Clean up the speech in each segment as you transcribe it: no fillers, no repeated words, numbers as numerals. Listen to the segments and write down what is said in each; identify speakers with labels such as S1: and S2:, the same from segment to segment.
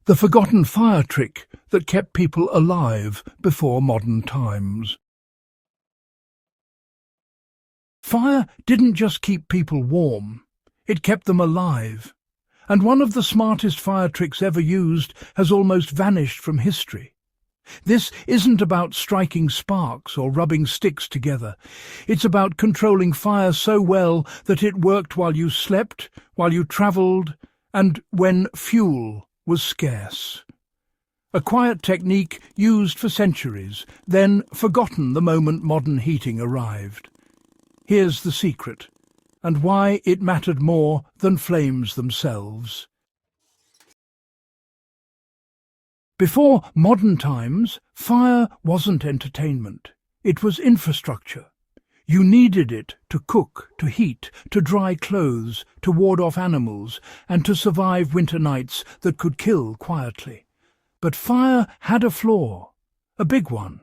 S1: the forgotten fire trick that kept people alive before modern times. Fire didn't just keep people warm, it kept them alive, and one of the smartest fire tricks ever used has almost vanished from history. This isn't about striking sparks or rubbing sticks together. It's about controlling fire so well that it worked while you slept, while you travelled, and when fuel was scarce. A quiet technique used for centuries, then forgotten the moment modern heating arrived. Here's the secret, and why it mattered more than flames themselves. Before modern times, fire wasn't entertainment. It was infrastructure. You needed it to cook, to heat, to dry clothes, to ward off animals, and to survive winter nights that could kill quietly. But fire had a flaw, a big one.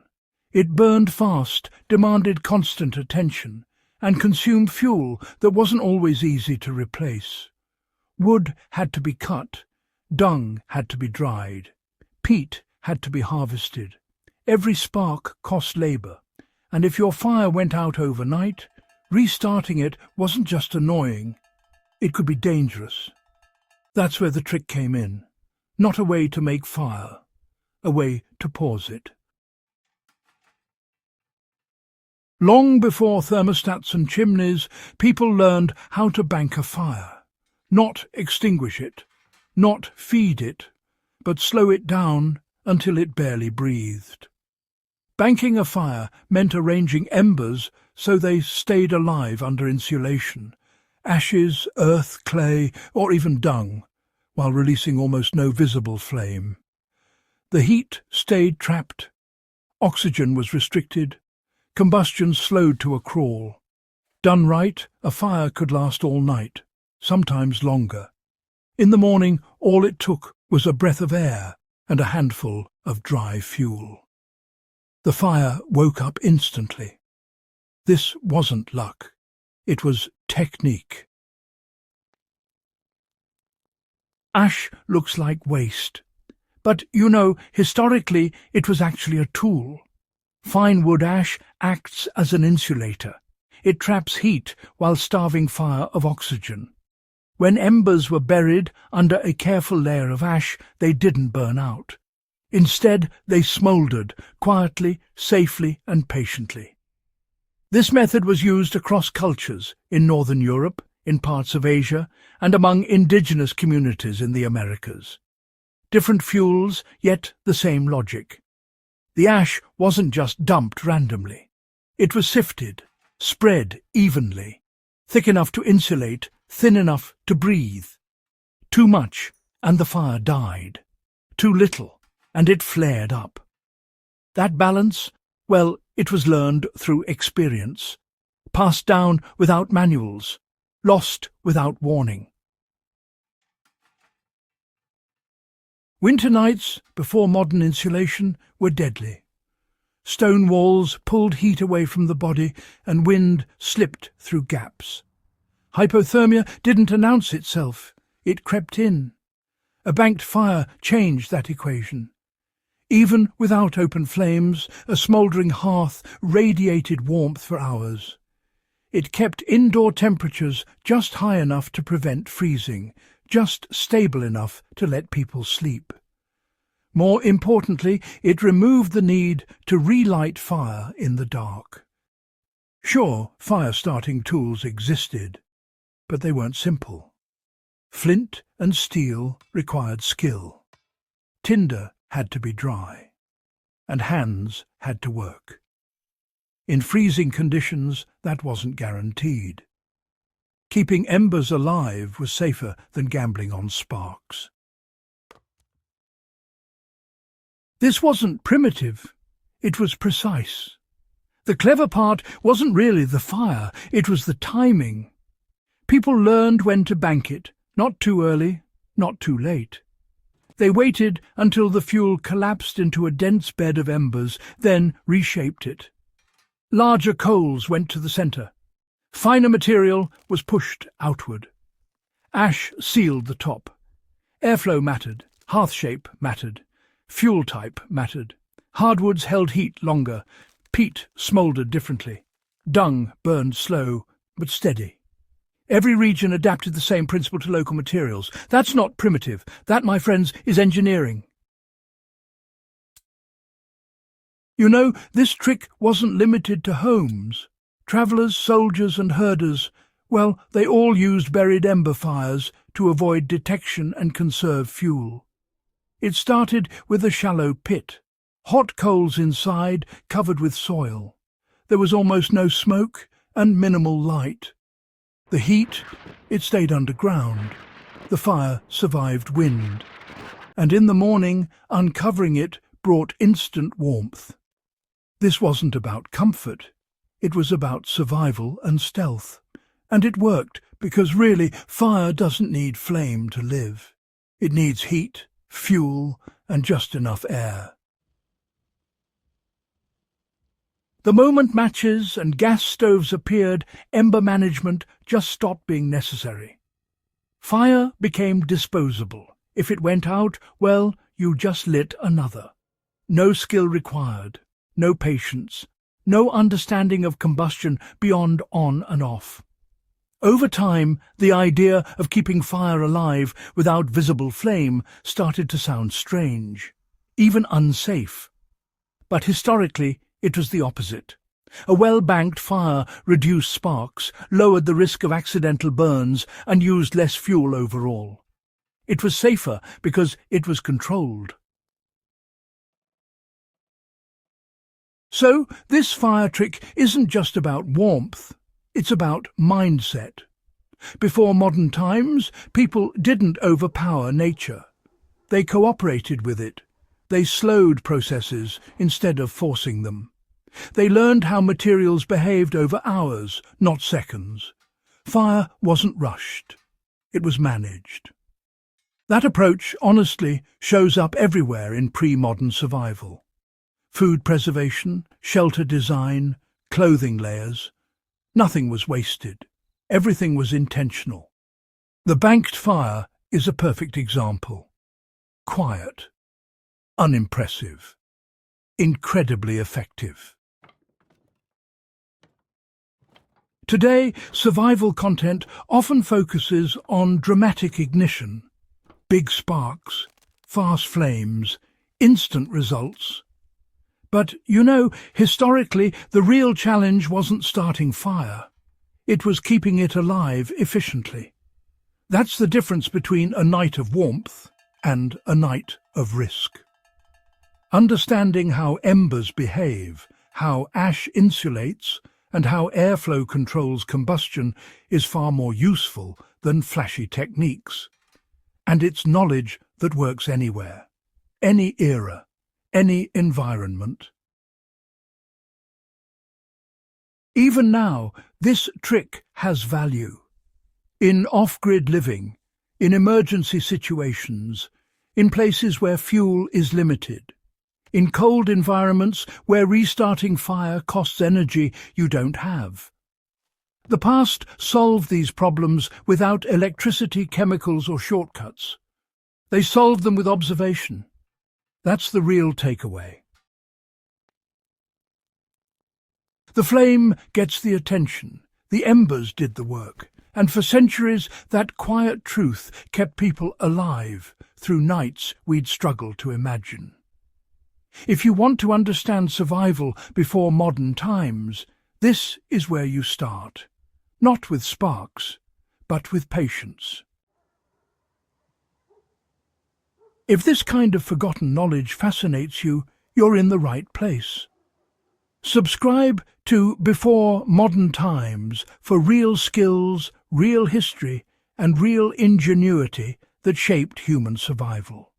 S1: It burned fast, demanded constant attention, and consumed fuel that wasn't always easy to replace. Wood had to be cut, dung had to be dried, peat had to be harvested. Every spark cost labour, and if your fire went out overnight, restarting it wasn't just annoying, it could be dangerous. That's where the trick came in. Not a way to make fire, a way to pause it. Long before thermostats and chimneys, people learned how to bank a fire. Not extinguish it, not feed it, but slow it down until it barely breathed. Banking a fire meant arranging embers so they stayed alive under insulation, ashes, earth, clay, or even dung, while releasing almost no visible flame. The heat stayed trapped. Oxygen was restricted. Combustion slowed to a crawl. Done right, a fire could last all night, sometimes longer. In the morning, all it took was a breath of air and a handful of dry fuel. The fire woke up instantly. This wasn't luck. It was technique. Ash looks like waste. But, historically it was actually a tool. Fine wood ash acts as an insulator. It traps heat while starving fire of oxygen. When embers were buried under a careful layer of ash, they didn't burn out. Instead, they smouldered, quietly, safely, and patiently. This method was used across cultures, in Northern Europe, in parts of Asia, and among indigenous communities in the Americas. Different fuels, yet the same logic. The ash wasn't just dumped randomly. It was sifted, spread evenly, thick enough to insulate, thin enough to breathe. Too much, and the fire died. Too little, and it flared up. That balance, well, it was learned through experience, passed down without manuals, lost without warning. Winter nights, before modern insulation, were deadly. Stone walls pulled heat away from the body, and wind slipped through gaps. Hypothermia didn't announce itself, it crept in. A banked fire changed that equation. Even without open flames, a smouldering hearth radiated warmth for hours. It kept indoor temperatures just high enough to prevent freezing, just stable enough to let people sleep. More importantly, it removed the need to relight fire in the dark. Sure, fire-starting tools existed, but they weren't simple. Flint and steel required skill. Tinder had to be dry, and hands had to work. In freezing conditions, that wasn't guaranteed. Keeping embers alive was safer than gambling on sparks. This wasn't primitive, it was precise. The clever part wasn't really the fire, it was the timing. People learned when to bank it, not too early, not too late. They waited until the fuel collapsed into a dense bed of embers, then reshaped it. Larger coals went to the centre. Finer material was pushed outward. Ash sealed the top. Airflow mattered. Hearth shape mattered. Fuel type mattered. Hardwoods held heat longer. Peat smouldered differently. Dung burned slow but steady. Every region adapted the same principle to local materials. That's not primitive. That, my friends, is engineering. You know, this trick wasn't limited to homes. Travellers, soldiers and herders, well, they all used buried ember fires to avoid detection and conserve fuel. It started with a shallow pit. Hot coals inside, covered with soil. There was almost no smoke and minimal light. The heat, it stayed underground. The fire survived wind. And in the morning, uncovering it brought instant warmth. This wasn't about comfort. It was about survival and stealth. And it worked because really, fire doesn't need flame to live. It needs heat, fuel, and just enough air. The moment matches and gas stoves appeared, ember management just stopped being necessary. Fire became disposable. If it went out, well, you just lit another. No skill required, no patience, no understanding of combustion beyond on and off. Over time, the idea of keeping fire alive without visible flame started to sound strange, even unsafe. But historically, it was the opposite. A well-banked fire reduced sparks, lowered the risk of accidental burns, and used less fuel overall. It was safer because it was controlled. So, this fire trick isn't just about warmth, it's about mindset. Before modern times, people didn't overpower nature. They cooperated with it. They slowed processes instead of forcing them. They learned how materials behaved over hours, not seconds. Fire wasn't rushed. It was managed. That approach, honestly, shows up everywhere in pre-modern survival. Food preservation, shelter design, clothing layers. Nothing was wasted. Everything was intentional. The banked fire is a perfect example. Quiet, unimpressive, incredibly effective. Today, survival content often focuses on dramatic ignition, big sparks, fast flames, instant results. But, you know, historically, the real challenge wasn't starting fire. It was keeping it alive efficiently. That's the difference between a night of warmth and a night of risk. Understanding how embers behave, how ash insulates, and how airflow controls combustion is far more useful than flashy techniques. And it's knowledge that works anywhere, any era, any environment. Even now, this trick has value. In off-grid living, in emergency situations, in places where fuel is limited, in cold environments where restarting fire costs energy you don't have. The past solved these problems without electricity, chemicals or shortcuts. They solved them with observation. That's the real takeaway. The flame gets the attention. The embers did the work. And for centuries, that quiet truth kept people alive through nights we'd struggled to imagine. If you want to understand survival before modern times, this is where you start. Not with sparks, but with patience. If this kind of forgotten knowledge fascinates you, you're in the right place. Subscribe to Before Modern Times for real skills, real history, and real ingenuity that shaped human survival.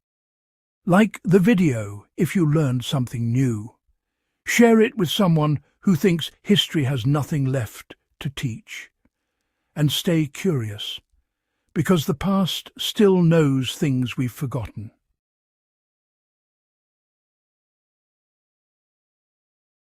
S1: Like the video if you learned something new. Share it with someone who thinks history has nothing left to teach. And stay curious, because the past still knows things we've forgotten.